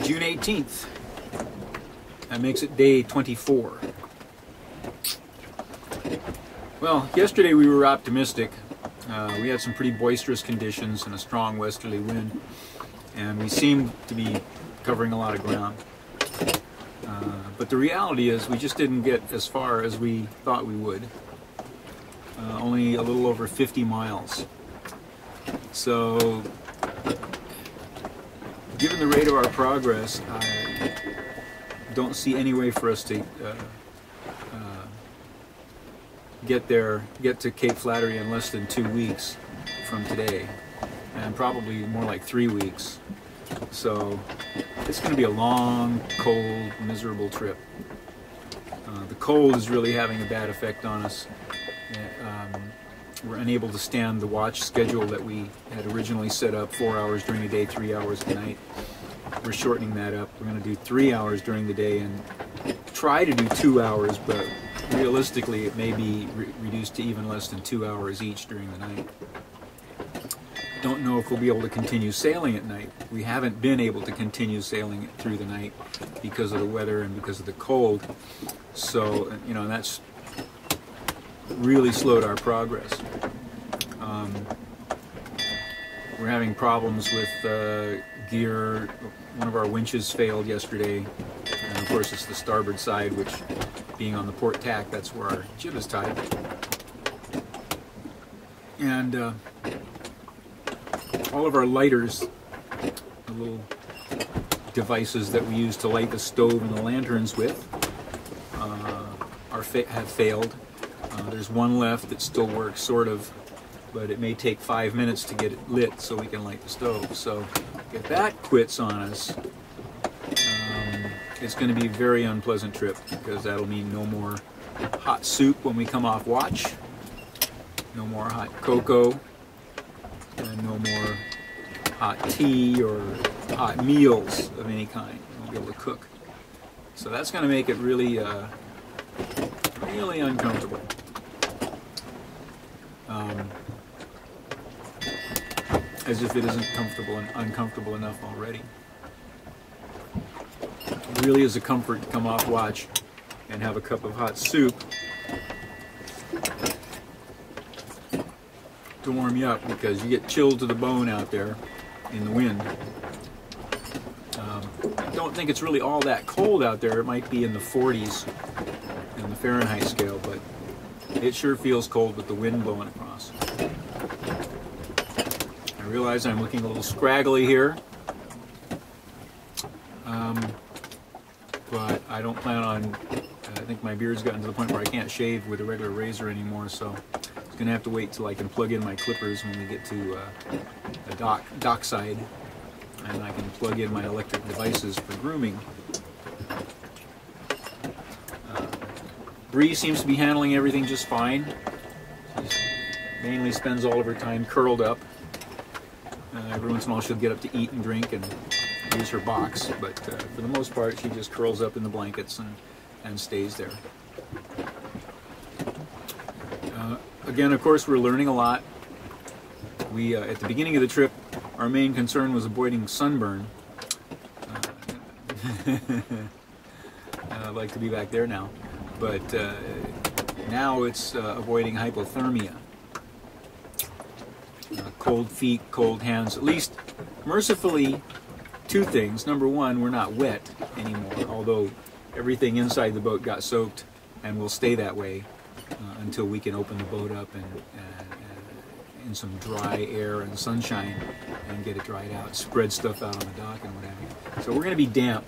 June 18th. That makes it day 24. Well, yesterday we were optimistic. We had some pretty boisterous conditions and a strong westerly wind, and we seemed to be covering a lot of ground. But the reality is we just didn't get as far as we thought we would. Only a little over 50 miles. So, given the rate of our progress, I don't see any way for us to get to Cape Flattery in less than 2 weeks from today, and probably more like 3 weeks. So it's going to be a long, cold, miserable trip. The cold is really having a bad effect on us. We're unable to stand the watch schedule that we had originally set up, 4 hours during the day, 3 hours at night. We're shortening that up. We're going to do 3 hours during the day and try to do 2 hours, but realistically it may be reduced to even less than 2 hours each during the night. Don't know if we'll be able to continue sailing at night. We haven't been able to continue sailing through the night because of the weather and because of the cold. So, you know, that's really slowed our progress. We're having problems with gear. One of our winches failed yesterday, and of course it's the starboard side, which, being on the port tack, that's where our jib is tied. And all of our lighters, the little devices that we use to light the stove and the lanterns with, have failed. There's one left that still works, sort of, but it may take 5 minutes to get it lit so we can light the stove. So if that quits on us, it's going to be a very unpleasant trip, because that'll mean no more hot soup when we come off watch, no more hot cocoa, and no more hot tea or hot meals of any kind. We won't be able to cook. So that's going to make it really, really uncomfortable. As if it isn't comfortable and uncomfortable enough already. It really is a comfort to come off watch and have a cup of hot soup to warm you up, because you get chilled to the bone out there in the wind. I don't think it's really all that cold out there. It might be in the 40s in the Fahrenheit scale, but it sure feels cold with the wind blowing across. I realize I'm looking a little scraggly here, but I don't plan on, I think my beard's gotten to the point where I can't shave with a regular razor anymore, so I'm going to have to wait till I can plug in my clippers when we get to the dockside, and I can plug in my electric devices for grooming. Bree seems to be handling everything just fine. She mainly spends all of her time curled up. Every once in a while she'll get up to eat and drink and use her box, but for the most part she just curls up in the blankets and stays there. Again, of course, we're learning a lot. We at the beginning of the trip, our main concern was avoiding sunburn. I'd like to be back there now, but now it's avoiding hypothermia. Cold feet, cold hands. At least, mercifully, two things. Number one, we're not wet anymore, although everything inside the boat got soaked and will stay that way until we can open the boat up and in some dry air and sunshine and get it dried out, spread stuff out on the dock and what have you. So we're going to be damp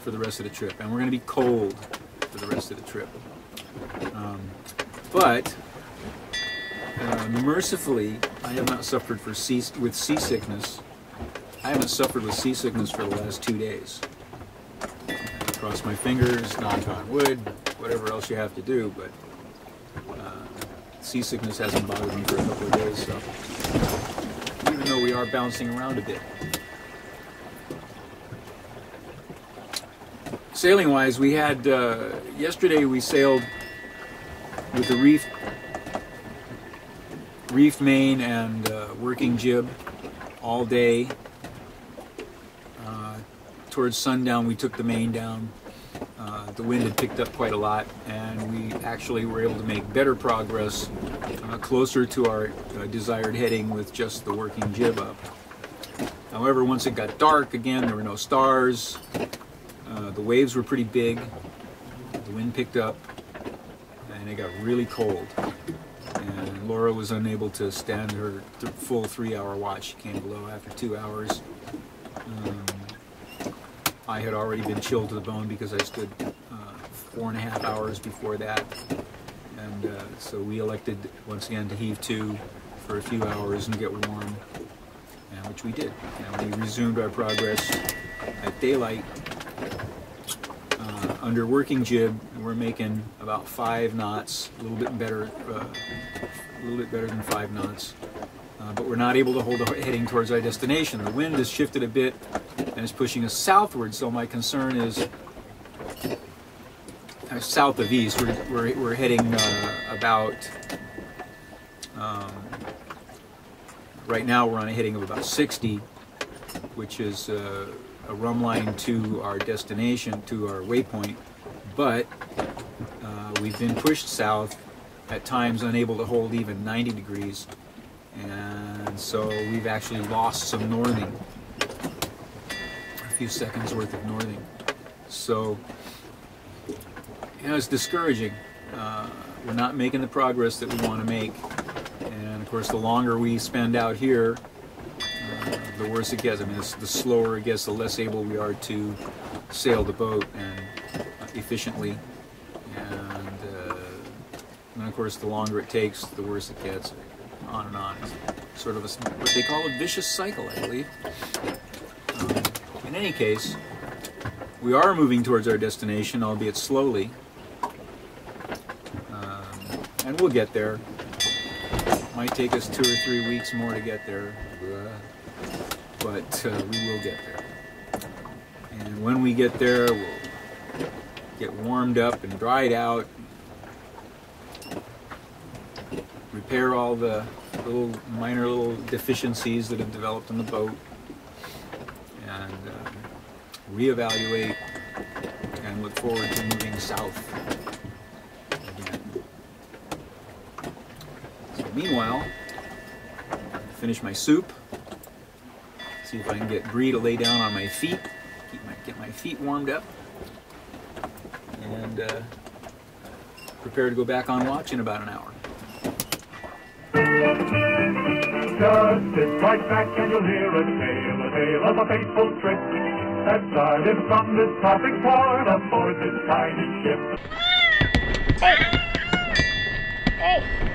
for the rest of the trip, and we're going to be cold for the rest of the trip. But mercifully, I have not suffered with seasickness. I haven't suffered with seasickness for the last 2 days. Cross my fingers, knock on wood, whatever else you have to do, but seasickness hasn't bothered me for a couple of days, so even though we are bouncing around a bit. Sailing wise, we had yesterday we sailed with the reefed main and working jib all day. towards sundown, we took the main down. The wind had picked up quite a lot, and we actually were able to make better progress closer to our desired heading with just the working jib up. However, once it got dark again, there were no stars. The waves were pretty big. The wind picked up, and it got really cold. And Laura was unable to stand her full 3-hour watch. She came below after 2 hours. I had already been chilled to the bone because I stood 4.5 hours before that. And so we elected once again to heave to for a few hours and get warm, which we did. And we resumed our progress at daylight. Under working jib, we're making about 5 knots, a little bit better than 5 knots. But we're not able to hold the heading towards our destination. The wind has shifted a bit and is pushing us southward, so my concern is south of east. We're heading about, right now we're on a heading of about 60, which is a rum line to our destination, to our waypoint, but we've been pushed south, at times unable to hold even 90 degrees. And so we've actually lost some northing, a few seconds worth of northing. So, you know, it's discouraging. We're not making the progress that we want to make. And of course, the longer we spend out here, the worse it gets. I mean, the slower it gets, the less able we are to sail the boat and efficiently. And of course, the longer it takes, the worse it gets. On and on. It's sort of what they call a vicious cycle, I believe. In any case, we are moving towards our destination, albeit slowly. And we'll get there. Might take us 2 or 3 weeks more to get there. But we will get there. And when we get there, we'll get warmed up and dried out, repair all the minor little deficiencies that have developed in the boat, and reevaluate and look forward to moving south again. So meanwhile, finish my soup, see if I can get Bree to lay down on my feet, get my feet warmed up, and prepare to go back on watch in about an hour. Just sit right back and you'll hear a tale of a fateful trip that started from this tropic port aboard this tiny ship. Hey!